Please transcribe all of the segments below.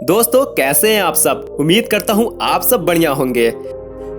दोस्तों कैसे हैं आप सब। उम्मीद करता हूँ आप सब बढ़िया होंगे।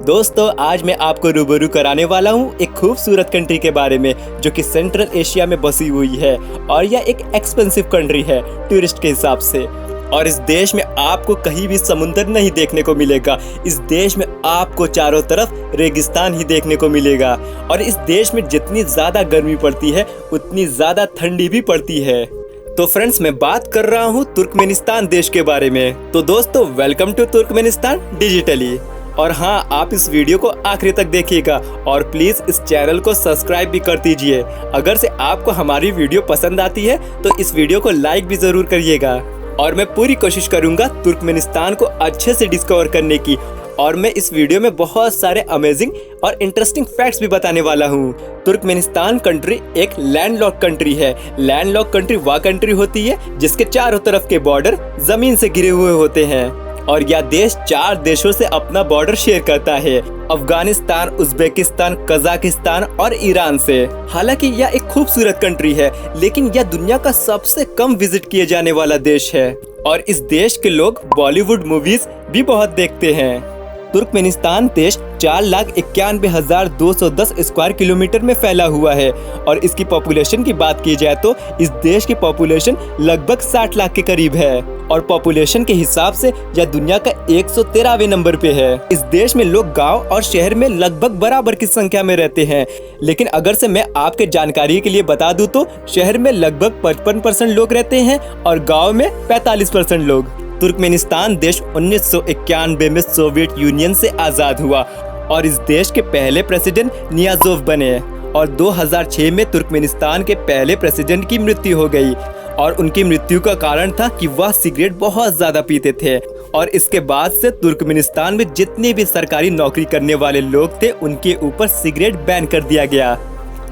दोस्तों आज मैं आपको रूबरू कराने वाला हूँ एक खूबसूरत कंट्री के बारे में जो कि सेंट्रल एशिया में बसी हुई है और यह एक एक्सपेंसिव कंट्री है टूरिस्ट के हिसाब से। और इस देश में आपको कहीं भी समुंदर नहीं देखने को मिलेगा। इस देश में आपको चारों तरफ रेगिस्तान ही देखने को मिलेगा। और इस देश में जितनी ज़्यादा गर्मी पड़ती है उतनी ज़्यादा ठंडी भी पड़ती है। तो फ्रेंड्स मैं बात कर रहा हूँ तुर्कमेनिस्तान देश के बारे में। तो दोस्तों वेलकम टू तुर्कमेनिस्तान डिजिटली। और हाँ, आप इस वीडियो को आखिरी तक देखिएगा और प्लीज़ इस चैनल को सब्सक्राइब भी कर दीजिए। अगर से आपको हमारी वीडियो पसंद आती है तो इस वीडियो को लाइक भी ज़रूर करिएगा। और मैं पूरी कोशिश करूँगा तुर्कमेनिस्तान को अच्छे से डिस्कवर करने की। और मैं इस वीडियो में बहुत सारे अमेजिंग और इंटरेस्टिंग फैक्ट्स भी बताने वाला हूँ। तुर्कमेनिस्तान कंट्री एक लैंडलॉक कंट्री है। लैंडलॉक कंट्री वह कंट्री होती है जिसके चारों तरफ के बॉर्डर जमीन से घिरे हुए होते हैं। और यह देश 4 देशों से अपना बॉर्डर शेयर करता है, अफगानिस्तान, उज्बेकिस्तान, कजाकिस्तान और ईरान से। हालांकि यह एक खूबसूरत कंट्री है लेकिन यह दुनिया का सबसे कम विजिट किए जाने वाला देश है। और इस देश के लोग बॉलीवुड मूवीज भी बहुत देखते हैं। तुर्कमेनिस्तान देश 4,91,210 स्क्वायर किलोमीटर में फैला हुआ है। और इसकी पॉपुलेशन की बात की जाए तो इस देश की पॉपुलेशन लगभग 60 लाख के करीब है। और पॉपुलेशन के हिसाब से यह दुनिया का 113वें नंबर पे है। इस देश में लोग गांव और शहर में लगभग बराबर की संख्या में रहते हैं। लेकिन अगर से मैं आपके जानकारी के लिए बता दूं तो शहर में लगभग 55% लोग रहते हैं और गाँव में 45% लोग। तुर्कमेनिस्तान देश 1991 में सोवियत यूनियन से आज़ाद हुआ और इस देश के पहले प्रेसिडेंट नियाज़ोव बने। और 2006 में तुर्कमेनिस्तान के पहले प्रेसिडेंट की मृत्यु हो गई। और उनकी मृत्यु का कारण था कि वह सिगरेट बहुत ज़्यादा पीते थे। और इसके बाद से तुर्कमेनिस्तान में जितने भी सरकारी नौकरी करने वाले लोग थे उनके ऊपर सिगरेट बैन कर दिया गया।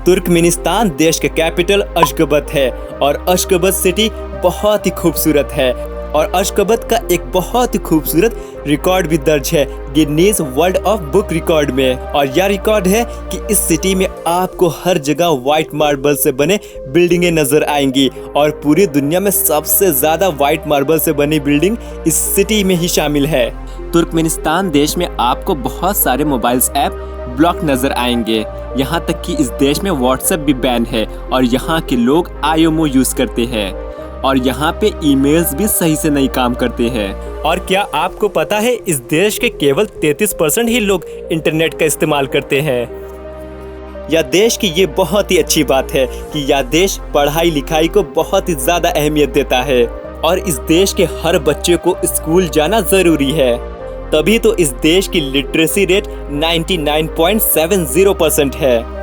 तुर्कमेनिस्तान देश के कैपिटल अशगाबत है और अशगाबत सिटी बहुत ही खूबसूरत है। और अशगाबत का एक बहुत ही खूबसूरत रिकॉर्ड भी दर्ज है Guinness world of book record में। और यह रिकॉर्ड है कि इस सिटी में आपको हर जगह व्हाइट मार्बल से बने बिल्डिंगें नजर आएंगी। और पूरी दुनिया में सबसे ज़्यादा व्हाइट मार्बल से बनी बिल्डिंग इस सिटी में ही शामिल है। तुर्कमेनिस्तान देश में आपको बहुत सारे मोबाइल्स ऐप ब्लॉक नजर आएंगे। यहाँ तक कि इस देश में व्हाट्सएप भी बैन है और यहाँ के लोग IMO यूज़ करते हैं। और यहाँ पे ईमेल्स भी सही से नहीं काम करते हैं। और क्या आपको पता है इस देश के केवल 33% ही लोग इंटरनेट का इस्तेमाल करते हैं। यह देश की ये बहुत ही अच्छी बात है कि यह देश पढ़ाई लिखाई को बहुत ही ज़्यादा अहमियत देता है। और इस देश के हर बच्चे को स्कूल जाना ज़रूरी है। तभी तो इस देश की लिटरेसी रेट 99.70% है।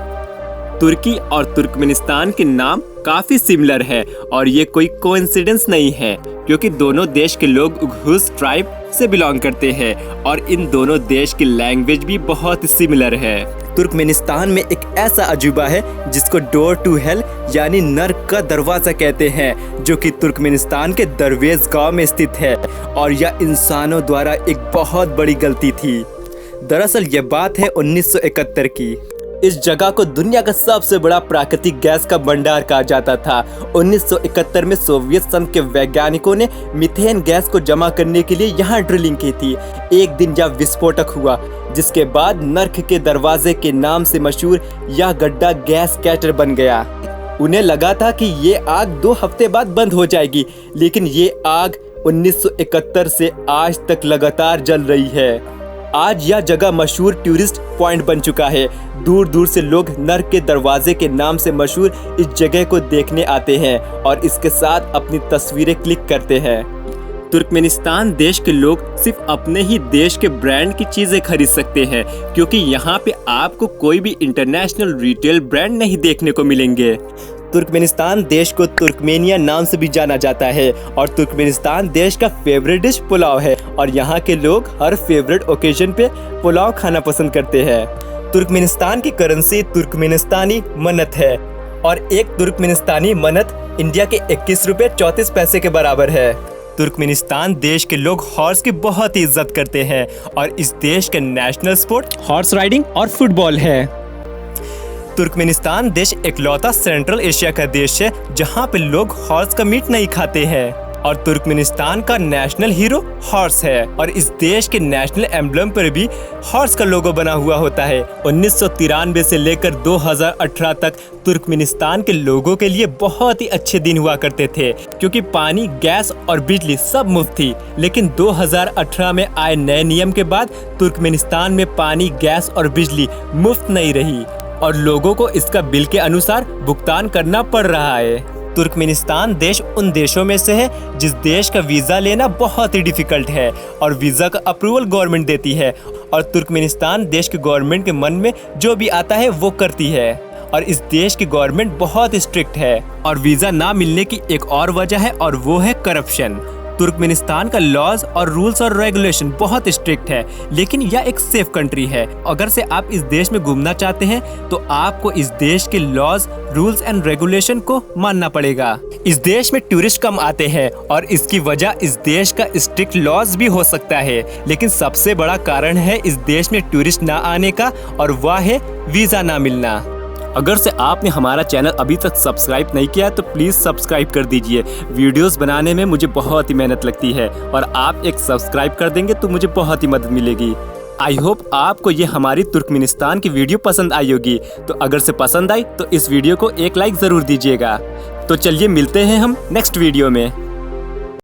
तुर्की और तुर्कमेनिस्तान के नाम काफी सिमिलर है और ये कोई कोइंसिडेंस नहीं है क्योंकि दोनों देश के लोग उघुज़ ट्राइब से बिलोंग करते हैं और इन दोनों देश की लैंग्वेज भी बहुत सिमिलर है। तुर्कमेनिस्तान में एक ऐसा अजूबा है जिसको डोर टू हेल यानी नर्क का दरवाजा कहते हैं, जो कि तुर्कमेनिस्तान के दरवेज गांव में स्थित है। और यह इंसानों द्वारा एक बहुत बड़ी गलती थी। दरअसल ये बात है 1971 की। इस जगह को दुनिया का सबसे बड़ा प्राकृतिक गैस का भंडार कहा जाता था। 1971 में सोवियत संघ के वैज्ञानिकों ने मीथेन गैस को जमा करने के लिए यहाँ ड्रिलिंग की थी। एक दिन यह विस्फोटक हुआ जिसके बाद नर्क के दरवाजे के नाम से मशहूर यह गड्ढा गैस कैटर बन गया। उन्हें लगा था कि ये आग 2 हफ्ते बाद बंद हो जाएगी, लेकिन ये आग 1971 से आज तक लगातार जल रही है। आज यह जगह मशहूर टूरिस्ट पॉइंट बन चुका है। दूर दूर से लोग नर्क के दरवाजे के नाम से मशहूर इस जगह को देखने आते हैं और इसके साथ अपनी तस्वीरें क्लिक करते हैं। तुर्कमेनिस्तान देश के लोग सिर्फ अपने ही देश के ब्रांड की चीज़ें खरीद सकते हैं क्योंकि यहाँ पे आपको कोई भी इंटरनेशनल रिटेल ब्रांड नहीं देखने को मिलेंगे। तुर्कमेनिस्तान देश को तुर्कमेनिया नाम से भी जाना जाता है और तुर्कमेनिस्तान देश का फेवरेट डिश पुलाव है। और यहाँ के लोग हर फेवरेट ओकेजन पे पुलाव खाना पसंद करते हैं। तुर्कमेनिस्तान की करेंसी तुर्कमेनिस्तानी मनत है और एक तुर्कमेनिस्तानी मनत इंडिया के 21 रुपये 34 पैसे के बराबर है। तुर्कमेनिस्तान देश के लोग हॉर्स की बहुत ही इज्जत करते हैं और इस देश का नेशनल स्पोर्ट हॉर्स राइडिंग और फुटबॉल है। तुर्कमेनिस्तान देश इकलौता सेंट्रल एशिया का देश है जहां पे लोग हॉर्स का मीट नहीं खाते हैं। और तुर्कमेनिस्तान का नेशनल हीरो हॉर्स है और इस देश के नेशनल एम्बलम पर भी हॉर्स का लोगो बना हुआ होता है। 1993 से लेकर 2018 तक तुर्कमेनिस्तान के लोगों के लिए बहुत ही अच्छे दिन हुआ करते थे, क्योंकि पानी, गैस और बिजली सब मुफ्त थी। लेकिन 2018 में आए नए नियम के बाद तुर्कमेनिस्तान में पानी, गैस और बिजली मुफ्त नहीं रही और लोगों को इसका बिल के अनुसार भुगतान करना पड़ रहा है। तुर्कमेनिस्तान देश उन देशों में से है जिस देश का वीज़ा लेना बहुत ही डिफ़िकल्ट है और वीज़ा का अप्रूवल गवर्नमेंट देती है और तुर्कमेनिस्तान देश के गवर्नमेंट के मन में जो भी आता है वो करती है। और इस देश की गवर्नमेंट बहुत स्ट्रिक्ट है और वीज़ा ना मिलने की एक और वजह है और वो है करप्शन। तुर्कमेनिस्तान का लॉज और रूल्स और रेगुलेशन बहुत स्ट्रिक्ट है, लेकिन यह एक सेफ कंट्री है। अगर से आप इस देश में घूमना चाहते हैं तो आपको इस देश के लॉज, रूल्स एंड रेगुलेशन को मानना पड़ेगा। इस देश में टूरिस्ट कम आते हैं और इसकी वजह इस देश का स्ट्रिक्ट लॉज भी हो सकता है, लेकिन सबसे बड़ा कारण है इस देश में टूरिस्ट ना आने का और वह है वीज़ा ना मिलना। अगर से आपने हमारा चैनल अभी तक सब्सक्राइब नहीं किया तो प्लीज़ सब्सक्राइब कर दीजिए। वीडियोस बनाने में मुझे बहुत ही मेहनत लगती है और आप एक सब्सक्राइब कर देंगे तो मुझे बहुत ही मदद मिलेगी। आई होप आपको ये हमारी तुर्कमेनिस्तान की वीडियो पसंद आई होगी। तो अगर से पसंद आई तो इस वीडियो को एक लाइक ज़रूर दीजिएगा। तो चलिए मिलते हैं हम नेक्स्ट वीडियो में।